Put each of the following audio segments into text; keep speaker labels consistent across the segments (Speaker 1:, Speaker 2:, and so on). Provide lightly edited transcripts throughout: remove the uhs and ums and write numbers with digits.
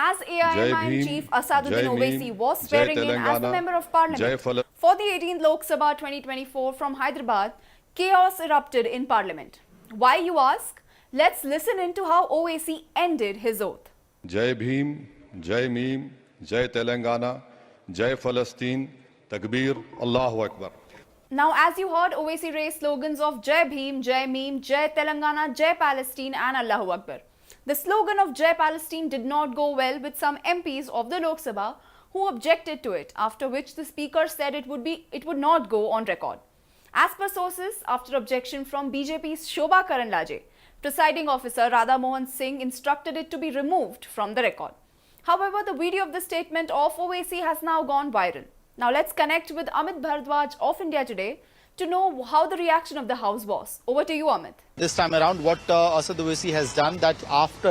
Speaker 1: As AIMIM Chief Asaduddin Owaisi was swearing in as the Member of Parliament for the 18th Lok Sabha 2024 from Hyderabad, chaos erupted in Parliament. Why, you ask? Let's listen into how Owaisi ended his oath.
Speaker 2: Jai Bhim, Jai Mim, Jai Telangana, Jai Palestine, Takbir, Allahu Akbar.
Speaker 1: Now, as you heard, Owaisi raised slogans of Jai Bhim, Jai Mim, Jai Telangana, Jai Palestine and Allahu Akbar. The slogan of Jai Palestine did not go well with some MPs of the Lok Sabha who objected to it, after which the speaker said it would not go on record. As per sources, after objection from BJP's Shobha Karanlaje, presiding officer Radha Mohan Singh instructed it to be removed from the record. However, the video of the statement of Owaisi has now gone viral. Now let's connect with Amit Bharadwaj of India Today to know how the reaction of the House was. Over to you, Amit.
Speaker 3: This time around, what Asad Owaisi has done, that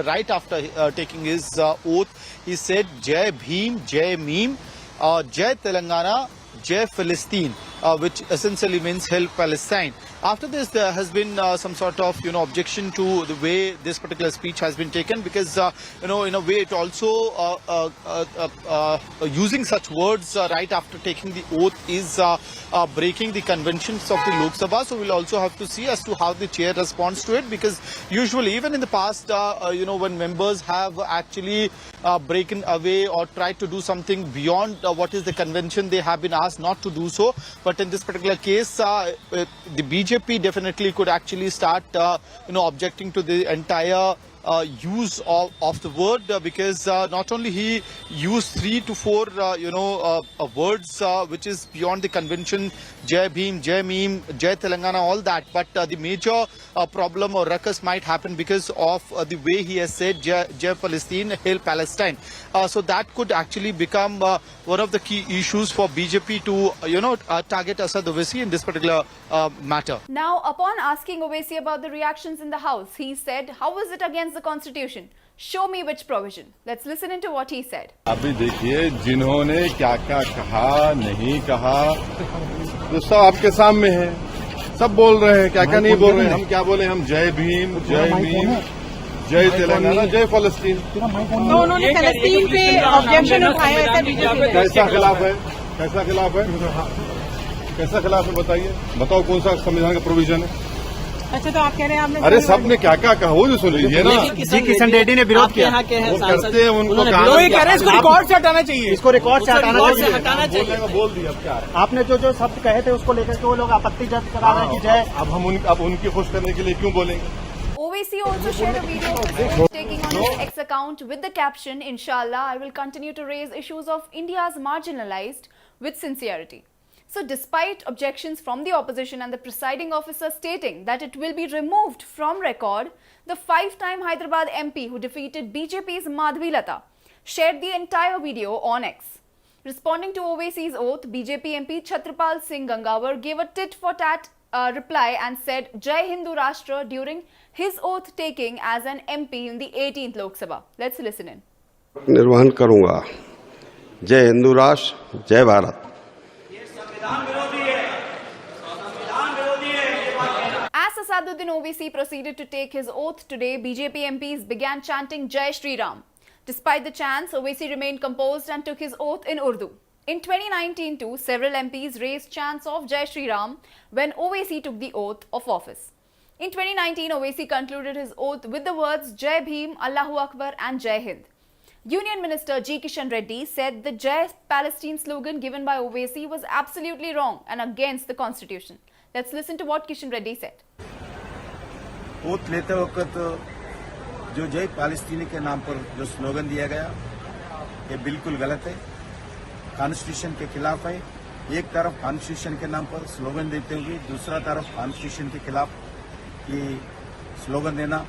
Speaker 3: right after taking his oath, he said Jai Bhim, Jai Mim, Jai Telangana, Jai Palestine, which essentially means Hail Palestine. After this, there has been some sort of objection to the way this particular speech has been taken, because in a way it also using such words right after taking the oath is breaking the conventions of the Lok Sabha. So we'll also have to see as to how the chair responds to it, because usually even in the past when members have actually broken away or tried to do something beyond what is the convention, they have been asked not to do so. But in this particular case, the BJP definitely could actually start objecting to the entire use of the word, because not only he used 3 to 4 words which is beyond the convention, Jai Bhim, Jai Mim, Jai Telangana, all that, but the major problem or ruckus might happen because of the way he has said Jai Palestine, Hail Palestine. So that could actually become one of the key issues for BJP to target Asad Owaisi in this particular matter.
Speaker 1: Now, upon asking Owaisi about the reactions in the House, he said, how is it against the Constitution? Show me which provision. Let's listen into what he said.
Speaker 2: अभी देखिए जिन्होंने क्या क्या कहा नहीं कहा तो सब आपके सामने है, सब बोल रहे हैं, क्या क्या नहीं बोल रहे हैं. हम क्या बोले, हम जय भीम, जय मीम, जय तेलंगाना, जय फलस्तीन.
Speaker 4: तो उन्होंने फलस्तीन पे ऑब्जेक्शन उठाया है.
Speaker 2: कैसा खिलाफ है, कैसा खिलाफ है, कैसा खिलाफ है, बताइए, बताओ कौन सा संविधान का प्रोविजन है.
Speaker 4: अच्छा, तो आप कह रहे हैं आपने,
Speaker 2: अरे सबने क्या क्या कहा वो जो सुन लीजिए ना.
Speaker 3: जी किशन रेड्डी ने विरोध किया,
Speaker 2: वो करते हैं, उनको
Speaker 3: इसको रिकॉर्ड से हटाना चाहिए,
Speaker 4: इसको रिकॉर्ड से हटाना चाहिए.
Speaker 2: बोल दिया. अब क्या
Speaker 4: आपने जो शब्द कहे थे उसको लेकर के वो लोग आपत्ति जताते करा रहे हैं कि जय.
Speaker 2: अब उनकी खुश करने के लिए क्यों बोलेंगे.
Speaker 1: Owaisi also shared a video of his taking on his X account with the caption, Inshallah, I will continue to raise issues of India's marginalized with sincerity. So despite objections from the opposition and the presiding officer stating that it will be removed from record, the 5-time Hyderabad MP who defeated BJP's Madhavi Lata shared the entire video on X. Responding to Owaisi's oath, BJP MP Chhatrapal Singh Gangawar gave a tit-for-tat reply and said Jai Hindu Rashtra during his oath taking as an MP in the 18th Lok Sabha. Let's listen in.
Speaker 5: निर्वहन करूंगा. जय हिंदू राष्ट्र, जय Bharat.
Speaker 1: As Asaduddin Owaisi proceeded to take his oath today, BJP MPs began chanting Jai Shri Ram. Despite the chants, Owaisi remained composed and took his oath in Urdu. In 2019 too, several MPs raised chants of Jai Shri Ram when Owaisi took the oath of office. In 2019, Owaisi concluded his oath with the words Jai Bhim, Allahu Akbar and Jai Hind. Union Minister G. Kishan Reddy said the Jai Palestine slogan given by Owaisi was absolutely wrong and against the Constitution. Let's listen to what Kishan Reddy said.
Speaker 6: Oath लेते वक्त जो जय Palestine के नाम पर जो slogan दिया गया, ये बिल्कुल गलत है, कॉन्स्टिट्यूशन के खिलाफ है. एक तरफ कॉन्स्टिट्यूशन के नाम पर स्लोगन देते हुए दूसरा तरफ कॉन्स्टिट्यूशन के खिलाफ ये स्लोगन देना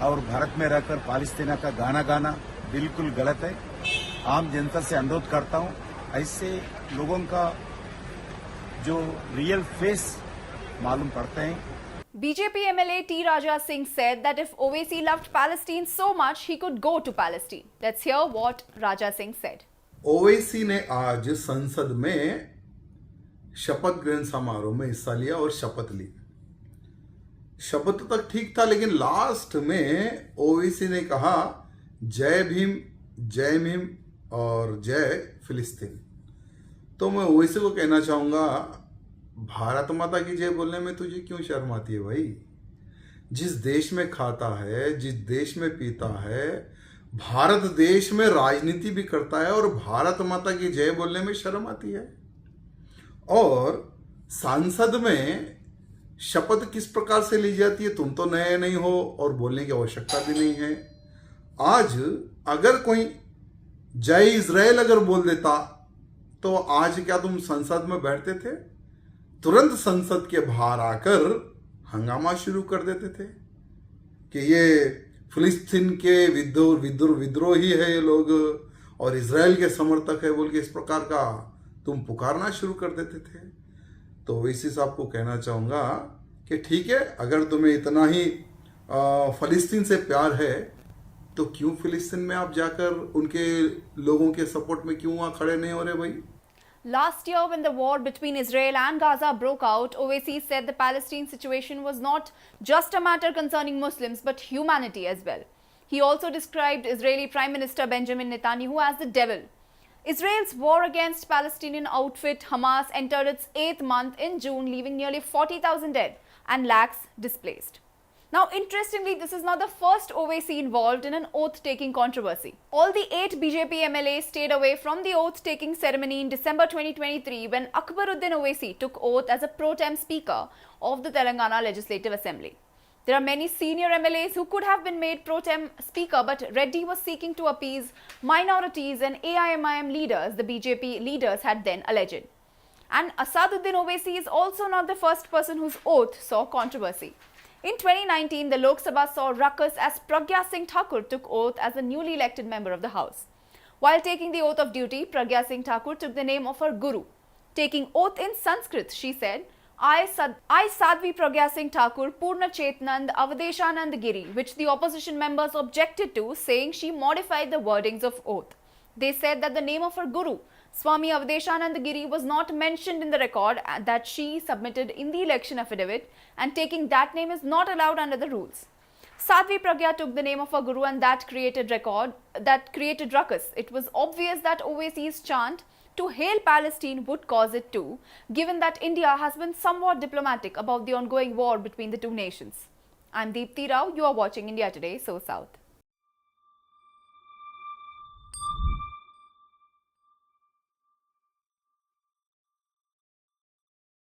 Speaker 6: और भारत में रहकर पालस्तीना का गाना गाना बिल्कुल गलत है. आम जनता से अनुरोध करता हूं, ऐसे लोगों का जो रियल फेस मालूम पड़ते हैं.
Speaker 1: BJP MLA T. Raja Singh said that if Owaisi loved Palestine so much, he could go to Palestine. Let's hear what Raja Singh said.
Speaker 7: Owaisi ने आज संसद में शपथ ग्रहण समारोह में हिस्सा लिया और शपथ ली. शपथ तक ठीक था, लेकिन लास्ट में ओवैसी ने कहा जय भीम, जय भीम और जय फिलिस्तीन। तो मैं ओवैसी को कहना चाहूंगा, भारत माता की जय बोलने में तुझे क्यों शर्म आती है भाई? जिस देश में खाता है, जिस देश में पीता है, भारत देश में राजनीति भी करता है और भारत माता की जय बोलने में शर्म आती है। और सांसद में शपथ किस प्रकार से ली जाती है, तुम तो नए नहीं हो और बोलने की आवश्यकता भी नहीं है। आज अगर कोई जय इजराइल अगर बोल देता तो आज क्या तुम संसद में बैठते थे? तुरंत संसद के बाहर आकर हंगामा शुरू कर देते थे कि ये फिलिस्तीन के विद्रोही है ये लोग और इजराइल के समर्थक है बोल के इस प्रकार का तुम पुकारना शुरू कर देते थे। तो इसी साहब को कहना चाहूँगा कि ठीक है, अगर तुम्हें इतना ही फिलिस्तीन से प्यार है तो क्यों फिलिस्तीन में आप जाकर उनके लोगों के सपोर्ट में क्यों वहाँ खड़े नहीं हो रहे भाई?
Speaker 1: Last year, when the war between Israel and Gaza broke out, Owaisi said the Palestine situation was not just a matter concerning Muslims but humanity as well. He also described Israeli Prime Minister Benjamin Netanyahu as the devil. Israel's war against Palestinian outfit Hamas entered its 8th month in June, leaving nearly 40,000 dead and lakhs displaced. Now, interestingly, this is not the first Owaisi involved in an oath-taking controversy. All the 8 BJP MLAs stayed away from the oath-taking ceremony in December 2023 when Akbaruddin Owaisi took oath as a pro-tem speaker of the Telangana Legislative Assembly. There are many senior MLAs who could have been made pro-tem speaker, but Reddy was seeking to appease minorities and AIMIM leaders, the BJP leaders had then alleged. And Asaduddin Owaisi is also not the first person whose oath saw controversy. In 2019, the Lok Sabha saw ruckus as Pragya Singh Thakur took oath as a newly elected member of the House. While taking the oath of duty, Pragya Singh Thakur took the name of her guru. Taking oath in Sanskrit, she said, I Sadhvi Pragya Singh Thakur Purna Chetnand Avadeshanand Giri, which the opposition members objected to, saying she modified the wordings of oath. They said that the name of her guru, Swami Avadeshanand Giri, was not mentioned in the record that she submitted in the election affidavit, and taking that name is not allowed under the rules. Sadhvi Pragya took the name of her guru and that created ruckus. It was obvious that Owaisi's chant to hail Palestine would cause it too, given that India has been somewhat diplomatic about the ongoing war between the two nations. I'm Deepthi Rao, you are watching India Today, So South.